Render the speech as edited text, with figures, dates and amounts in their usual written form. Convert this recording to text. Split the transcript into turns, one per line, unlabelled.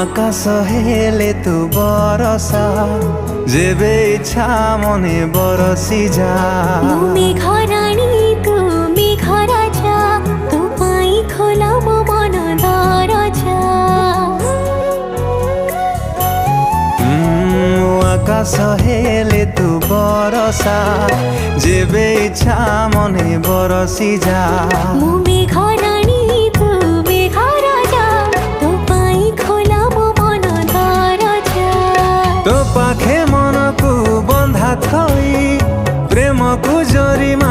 আকাশ হেলে তু বরসা যেবে ইচ্ছা মনে বরসি যা।
মেঘরাণী তু মেঘ রাজা, তো পাই খোলাব মন দরজা।
আকাশ হেলে তু বরসা যেবে ইচ্ছা মনে বরসি যা।
মেঘরাণী তু মেঘ রাজা, তো পাই খোলাব মন দরজা।
তো পাখে মনকু বন্ধা থই প্রেমকু জরিমা